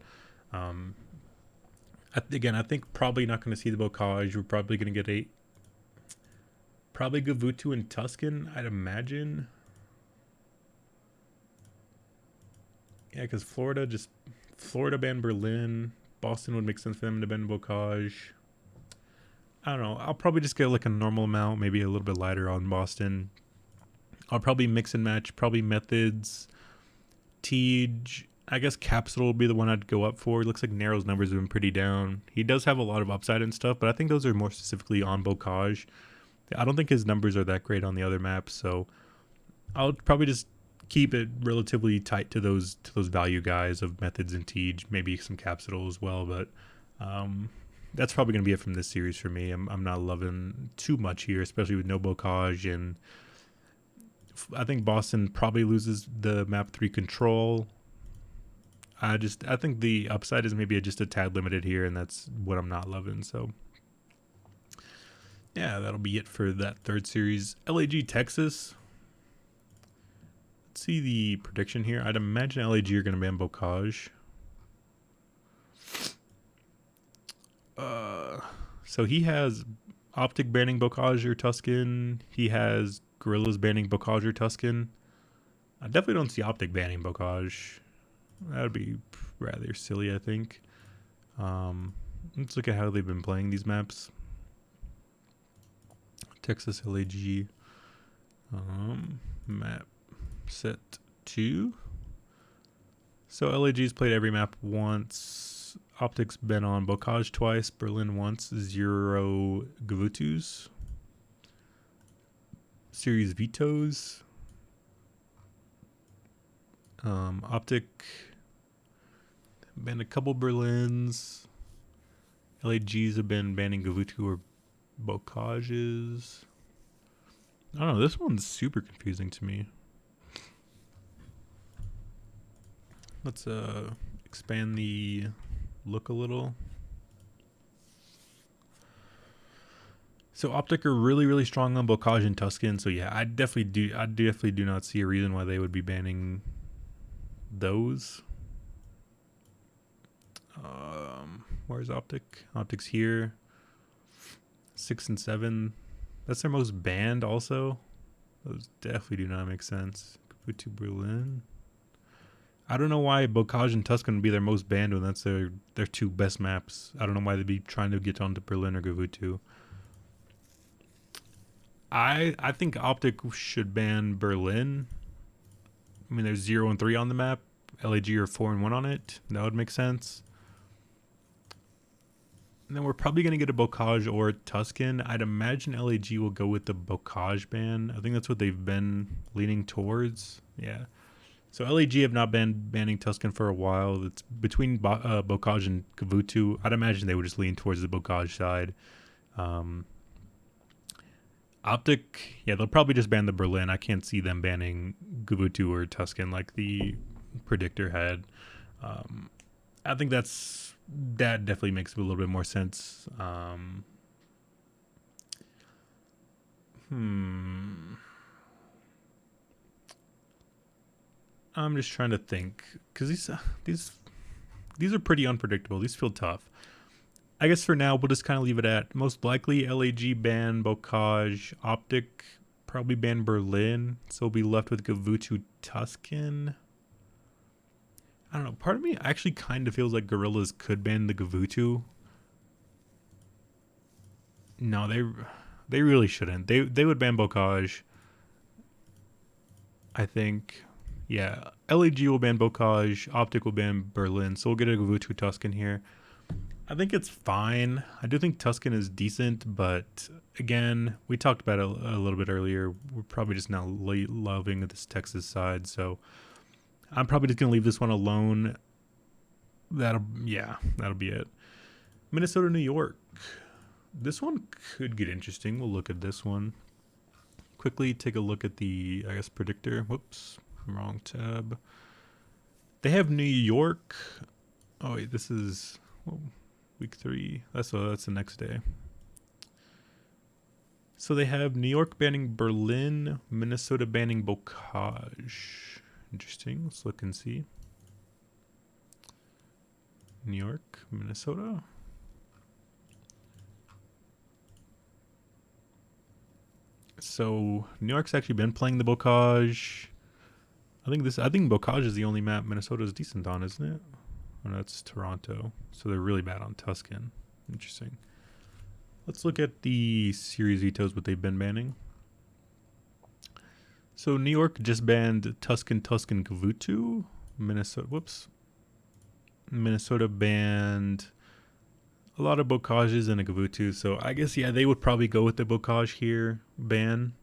again, I think probably not going to see the Bocage. We're probably going to get Probably Gavutu and Tuscan, I'd imagine. Yeah, because Florida banned Berlin. Boston would make sense for them to ban Bocage. I don't know. I'll probably just get like a normal amount, maybe a little bit lighter on Boston. I'll probably mix and match, probably Methods, Tej. I guess Capsule will be the one I'd go up for. It looks like Narrow's numbers have been pretty down. He does have a lot of upside and stuff, but I think those are more specifically on Bocage. I don't think his numbers are that great on the other maps, so I'll probably just keep it relatively tight to those value guys of Methods and Tej, maybe some Capsule as well, but that's probably going to be it from this series for me. I'm not loving too much here, especially with no Bocage, and I think Boston probably loses the map 3 control. I think the upside is maybe just a tad limited here, and that's what I'm not loving. So yeah, that'll be it for that third series. LAG Texas. Let's see the prediction here. I'd imagine LAG are going to ban Bocage. So he has Optic banning Bocage or Tuscan. He has Gorillas banning Bocage or Tuscan. I definitely don't see Optic banning Bocage. That would be rather silly, I think. Let's look at how they've been playing these maps. Texas LAG. Map set 2. So LAG's played every map once. Optic's been on Bocage twice. Berlin once. 0 Gavutus. Series vetoes. Optic banned a couple Berlins. LAGs have been banning Gavutu or Bocages. I don't know. This one's super confusing to me. Let's expand the look a little. So Optic are really, really strong on Bocage and Tuscan. So yeah, I definitely do not see a reason why they would be banning those. Where's Optic? Optic's here. 6 and 7. That's their most banned also. Those definitely do not make sense. Gavutu Berlin. I don't know why Bocage and Tuscan would be their most banned when that's their 2 best maps. I don't know why they'd be trying to get onto Berlin or Gavutu. I think Optic should ban Berlin. I mean, there's 0 and 3 on the map. LAG are 4 and 1 on it. That would make sense. And then we're probably going to get a Bocage or Tuscan. I'd imagine LAG will go with the Bocage ban. I think that's what they've been leaning towards. Yeah. So LAG have not been banning Tuscan for a while. It's between Bocage and Gavutu. I'd imagine they would just lean towards the Bocage side. Optic, yeah, they'll probably just ban the Berlin. I can't see them banning Gavutu or Tuscan like the predictor had. I think that definitely makes a little bit more sense. I'm just trying to think because these are pretty unpredictable. These feel tough. I guess for now we'll just kind of leave it at most likely LAG ban Bocage, Optic probably ban Berlin, so we'll be left with Gavutu Tuscan. I don't know. Part of me actually kind of feels like Gorillas could ban the Gavutu. No, they really shouldn't. They would ban Bocage. I think. Yeah, LAG will ban Bocage, Optic will ban Berlin, so we'll get a Gavutu Tuscan here. I think it's fine. I do think Tuscan is decent, but again, we talked about it a little bit earlier. We're probably just not loving this Texas side, so I'm probably just gonna leave this one alone. That'll be it. Minnesota, New York. This one could get interesting. We'll look at this one. Quickly take a look at the, I guess, predictor. Whoops, wrong tab. They have New York. Oh wait, this is week 3. That's the next day. So they have New York banning Berlin, Minnesota banning Bocage. Interesting. Let's look and see. New York, Minnesota. So New York's actually been playing the Bocage. I think Bocage is the only map Minnesota's decent on, isn't it? Oh, no, it's Toronto. So they're really bad on Tuscan. Interesting. Let's look at the series vetoes, what they've been banning. So New York just banned Tuscan Kavutu. Minnesota banned a lot of Bocages and a Kavutu. So I guess, yeah, they would probably go with the Bocage here ban.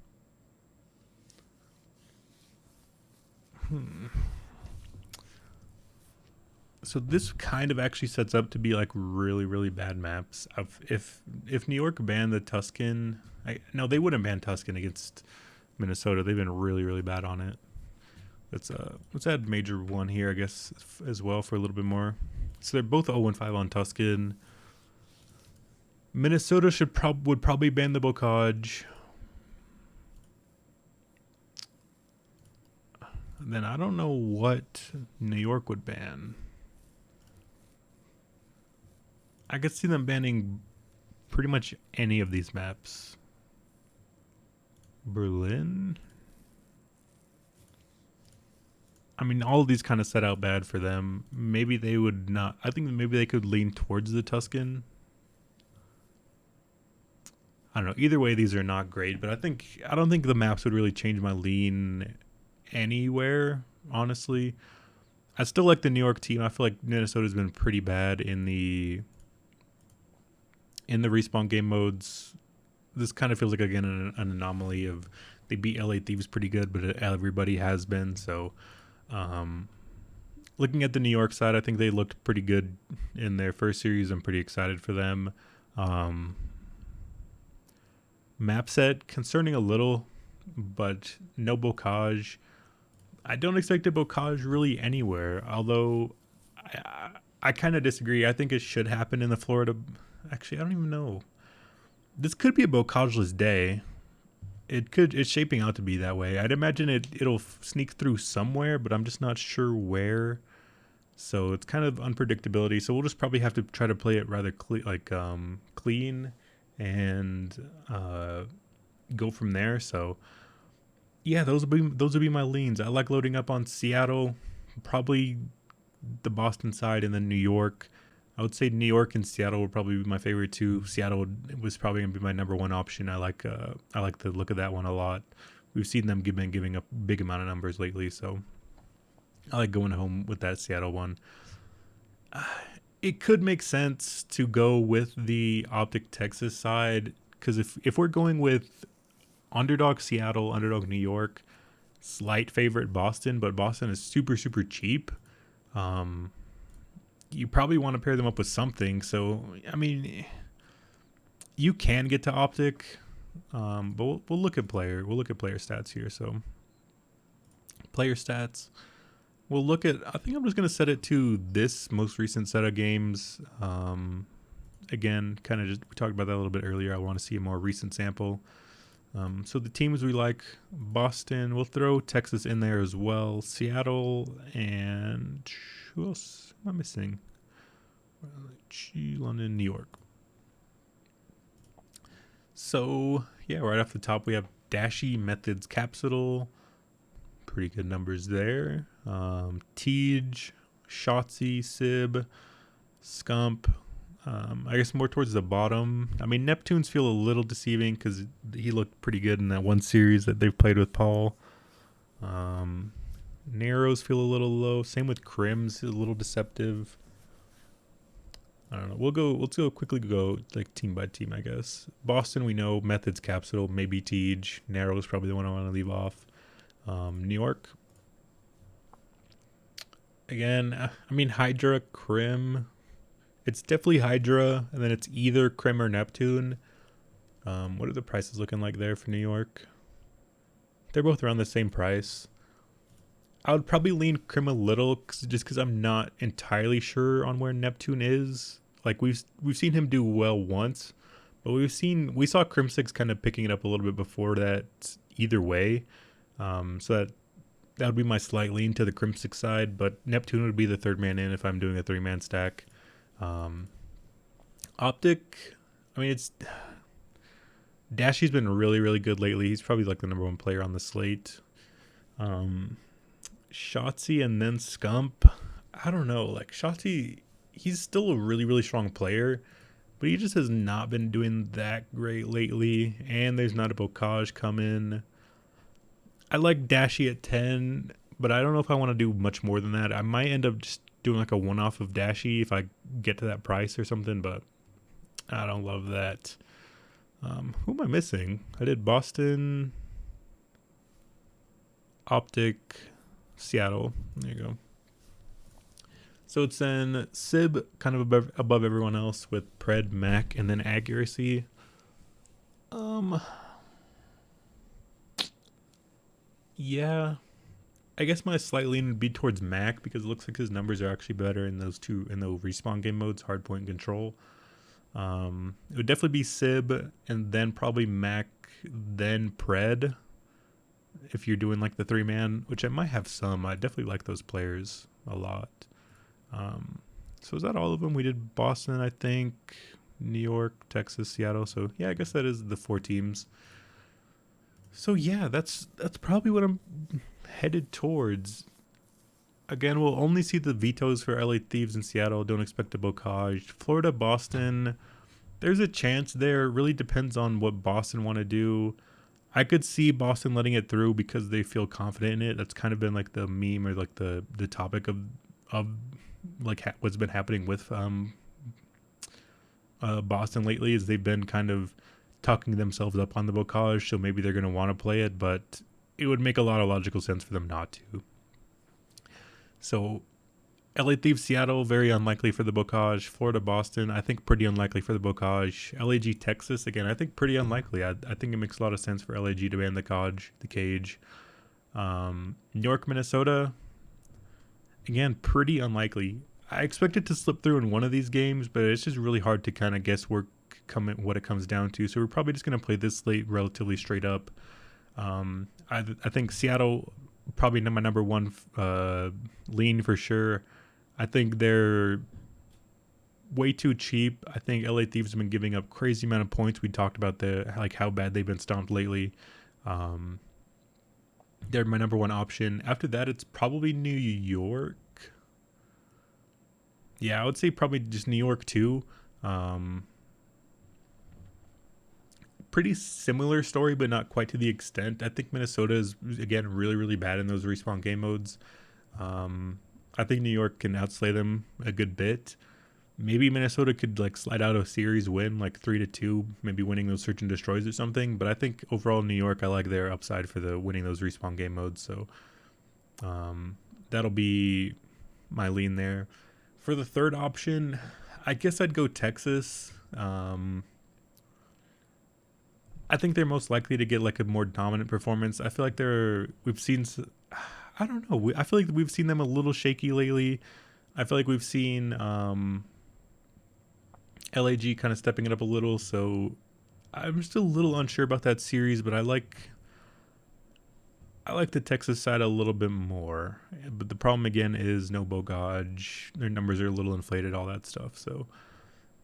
So this kind of actually sets up to be like really, really bad maps. If New York banned the Tuscan, no, they wouldn't ban Tuscan against Minnesota. They've been really, really bad on it. Let's add Major 1 here, I guess, as well for a little bit more. So they're both 0-5 on Tuscan. Minnesota would probably ban the Bocage. Then I don't know what New York would ban. I could see them banning pretty much any of these maps. Berlin? I mean, all of these kind of set out bad for them. Maybe they would not. I think maybe they could lean towards the Tuscan. I don't know. Either way, these are not great, but I don't think the maps would really change my lean anywhere, honestly. I still like the New York team. I feel like Minnesota's been pretty bad in the respawn game modes. This kind of feels like, again, an anomaly of they beat LA Thieves pretty good, but everybody has been. So looking at the New York side, I think they looked pretty good in their first series. I'm pretty excited for them. Map set concerning a little, but no Bocage. I don't expect a Bocage really anywhere, although I kind of disagree. I think it should happen in the Florida. Actually, I don't even know. This could be a Bocageless day. It's shaping out to be that way. I'd imagine it'll sneak through somewhere, but I'm just not sure where. So it's kind of unpredictability. So we'll just probably have to try to play it rather clean and go from there. So yeah, those would be my leans. I like loading up on Seattle, probably the Boston side, and then New York. I would say New York and Seattle would probably be my favorite too. Seattle was probably gonna be my number one option. I like the look of that one a lot. We've seen them giving a big amount of numbers lately, so I like going home with that Seattle one. It could make sense to go with the Optic Texas side, because if we're going with underdog Seattle, underdog New York, slight favorite Boston, but Boston is super, super cheap. You probably want to pair them up with something. So, I mean, you can get to Optic, but we'll look at player stats here. So, player stats. We'll look at. I think I'm just gonna set it to this most recent set of games. Again, kind of just we talked about that a little bit earlier. I want to see a more recent sample. So the teams we like: Boston. We'll throw Texas in there as well. Seattle and who else? Am I missing? London, New York. So, yeah, right off the top, we have Dashy, Methods, Capsule. Pretty good numbers there. Tej, Shotzi, Sib, Scump. I guess more towards the bottom. I mean, Neptunes feel a little deceiving because he looked pretty good in that one series that they've played with Paul. Narrows feel a little low. Same with Crims, a little deceptive. I don't know. Let's quickly go like team by team, I guess. Boston, we know Methods, Capsule, maybe Tej. Narrows probably the one I want to leave off. New York. Again, I mean Hydra, Crim. It's definitely Hydra, and then it's either Crim or Neptune. What are the prices looking like there for New York? They're both around the same price. I would probably lean Crim a little just because I'm not entirely sure on where Neptune is. Like we've seen him do well once, but we saw Crim6 kind of picking it up a little bit before that either way. So that would be my slight lean to the Crim6 side, but Neptune would be the third man in if I'm doing a 3-man stack. Optic, I mean Dashy's been really, really good lately. He's probably like the number one player on the slate. Um, Shotzi and then Scump. I don't know. Like Shotzi, he's still a really, really strong player, but he just has not been doing that great lately. And there's not a Bocage coming. I like Dashy at 10, but I don't know if I want to do much more than that. I might end up just doing like a one off of Dashy if I get to that price or something, but I don't love that. Who am I missing? I did Boston, Optic, Seattle. There you go. So it's then Sib kind of above everyone else with Pred, Mac, and then accuracy. Yeah, I guess my slight lean would be towards Mac because it looks like his numbers are actually better in those respawn game modes, hardpoint control. It would definitely be Sib and then probably Mac, then Pred. If you're doing like the 3-man, which I might have some, I definitely like those players a lot. So is that all of them? We did Boston, I think, New York, Texas, Seattle. So yeah, I guess that is the 4 teams. So yeah, that's probably what I'm headed towards. Again, we'll only see the vetoes for LA Thieves and Seattle. Don't expect a Bocage. Florida, Boston. There's a chance there. It really depends on what Boston want to do. I could see Boston letting it through because they feel confident in it. That's kind of been like the meme or like the topic of like what's been happening with Boston lately is they've been kind of talking themselves up on the Bocage, so maybe they're going to want to play it, but it would make a lot of logical sense for them not to. So LA Thieves, Seattle, very unlikely for the Bocage. Florida, Boston, I think pretty unlikely for the Bocage. LAG, Texas, again, I think pretty unlikely. I think it makes a lot of sense for LAG to ban the cage. New York, Minnesota, again, pretty unlikely. I expect it to slip through in one of these games, but it's just really hard to kind of guess what it comes down to. So we're probably just going to play this slate relatively straight up. I think Seattle probably my number one lean for sure. I think they're way too cheap. I think LA Thieves have been giving up crazy amount of points. We talked about how bad they've been stomped lately. They're my number one option. After that, it's probably New York. Yeah, I would say probably just New York too. Pretty similar story, but not quite to the extent. I think Minnesota is, again, really, really bad in those respawn game modes. I think New York can outslay them a good bit. Maybe Minnesota could like slide out a series win, like 3-2, maybe winning those search and destroys or something. But I think overall New York, I like their upside for the winning those respawn game modes. So that'll be my lean there. For the third option, I guess I'd go Texas. I think they're most likely to get like a more dominant performance. I feel like we've seen, I don't know. I feel like we've seen them a little shaky lately. I feel like we've seen LAG kind of stepping it up a little. So I'm still a little unsure about that series, but I like the Texas side a little bit more. But the problem again is no Bogaj. Their numbers are a little inflated, all that stuff. So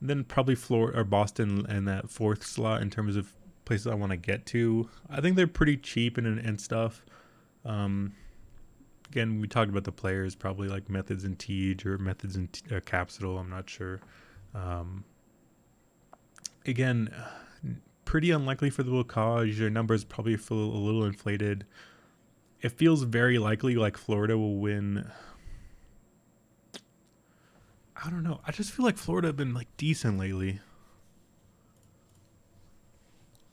then probably Florida or Boston in that fourth slot in terms of places I want to get to. I think they're pretty cheap and stuff. Again, we talked about the players, probably like Methods in Tej or Methods in Capsule. I'm not sure. Again, pretty unlikely for the Bocage. Their numbers probably feel a little inflated. It feels very likely like Florida will win. I don't know. I just feel like Florida have been like decent lately.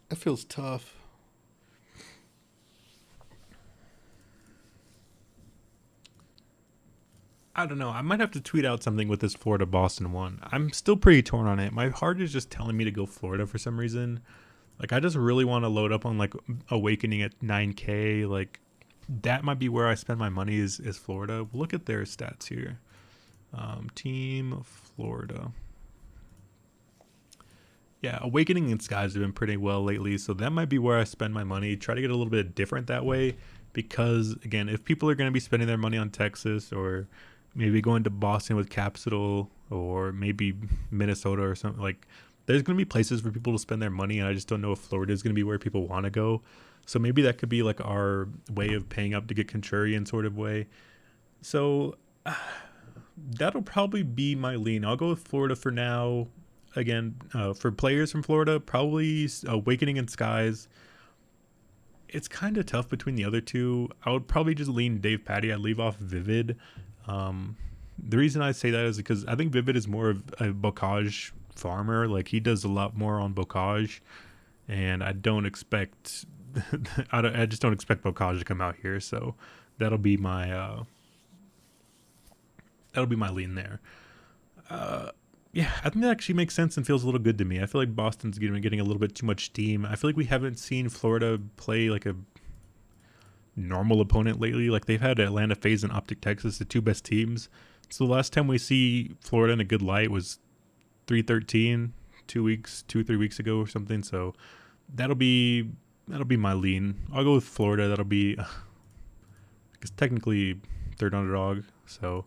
That feels tough. I don't know. I might have to tweet out something with this Florida Boston one. I'm still pretty torn on it. My heart is just telling me to go Florida for some reason. Like I just really want to load up on like Awakening at 9K. Like that might be where I spend my money is Florida. Look at their stats here. Team Florida. Yeah, Awakening and Skies have been pretty well lately, so that might be where I spend my money. Try to get a little bit different that way because, again, if people are going to be spending their money on Texas or maybe going to Boston with Capsule or maybe Minnesota or something, like there's going to be places for people to spend their money, and I just don't know if Florida is going to be where people want to go. So maybe that could be like our way of paying up to get Contrarian sort of way. So that'll probably be my lean. I'll go with Florida for now. Again, for players from Florida, probably Awakening and Skies. It's kind of tough between the other two. I would probably just lean Dave Patty. I'd leave off Vivid. The reason I say that is because I think Vivid is more of a bocage farmer. Like, he does a lot more on bocage, and I don't expect I just don't expect bocage to come out here. So that'll be my lean there. Yeah, I think that actually makes sense and feels a little good to me. I feel like Boston's getting a little bit too much steam. I feel like we haven't seen Florida play like a normal opponent lately. Like, they've had Atlanta FaZe and Optic Texas, the two best teams. So the last time we see Florida in a good light was 3-13, 2-3 weeks ago or something. So that'll be my lean. I'll go with Florida. That'll be, I guess, technically third underdog. So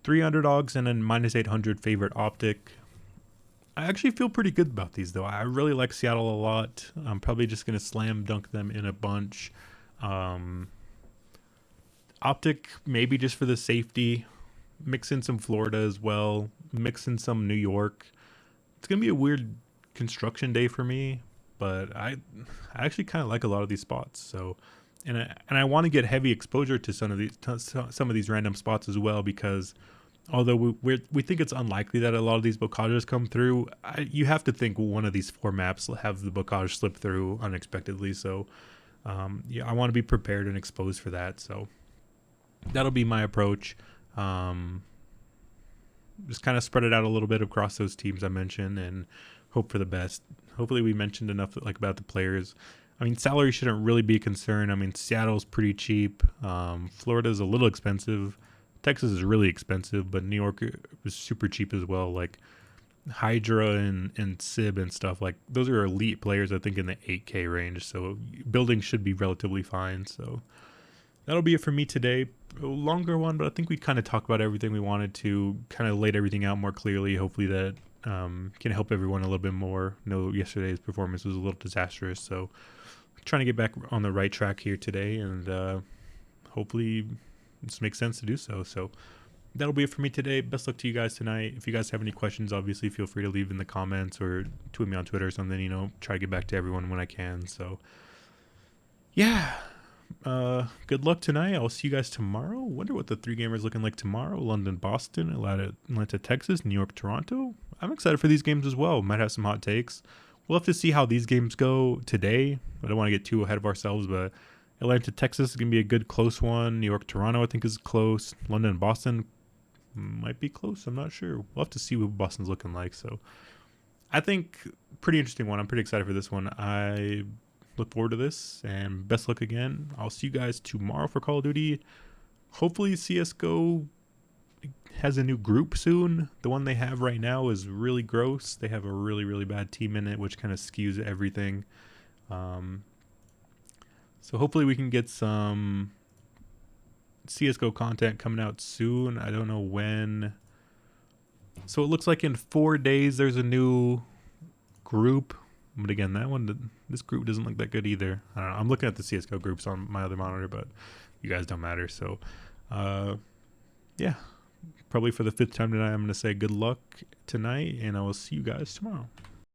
3 underdogs and then -800 favorite Optic. I actually feel pretty good about these, though. I really like Seattle a lot. I'm probably just going to slam dunk them in a bunch. Optic, maybe just for the safety. Mix in some Florida as well. Mix in some New York. It's going to be a weird construction day for me, but I actually kind of like a lot of these spots. So, and I want to get heavy exposure to some of these random spots as well, because although we think it's unlikely that a lot of these bocages come through, you have to think one of these 4 maps will have the bocage slip through unexpectedly. So yeah, I want to be prepared and exposed for that. So that'll be my approach. Just kind of spread it out a little bit across those teams I mentioned and hope for the best. Hopefully we mentioned enough like about the players. I mean, salary shouldn't really be a concern. I mean, Seattle's pretty cheap. Florida's a little expensive. Texas is really expensive, but New York is super cheap as well. Like Hydra and Sib and stuff, like those are elite players, I think, in the 8K range. So building should be relatively fine. So that'll be it for me today. A longer one, but I think we kind of talked about everything we wanted to, kind of laid everything out more clearly. Hopefully that can help everyone a little bit more. I know yesterday's performance was a little disastrous, so trying to get back on the right track here today, and hopefully this makes sense to do so. So that'll be it for me today. Best luck to you guys tonight. If you guys have any questions, obviously feel free to leave in the comments or tweet me on Twitter or something. Try to get back to everyone when I can. So yeah, good luck tonight. I'll see you guys tomorrow. Wonder what the 3 gamers looking like tomorrow. London, Boston, Atlanta, Texas, New York, Toronto. I'm excited for these games as well. Might have some hot takes. We'll have to see how these games go today. I don't want to get too ahead of ourselves, but Atlanta, Texas is going to be a good close one. New York, Toronto, I think is close. London, Boston might be close. I'm not sure. We'll have to see what Boston's looking like. So I think pretty interesting one. I'm pretty excited for this one. I look forward to this, and best luck again. I'll see you guys tomorrow for Call of Duty. Hopefully CSGO has a new group soon. The one they have right now is really gross. They have a really, really bad team in it, which kind of skews everything. So hopefully we can get some CSGO content coming out soon. I don't know when. So it looks like in 4 days there's a new group. But again, this group doesn't look that good either. I don't know. I'm looking at the CSGO groups on my other monitor, but you guys don't matter. So, yeah, probably for the 5th time tonight, I'm going to say good luck tonight, and I will see you guys tomorrow.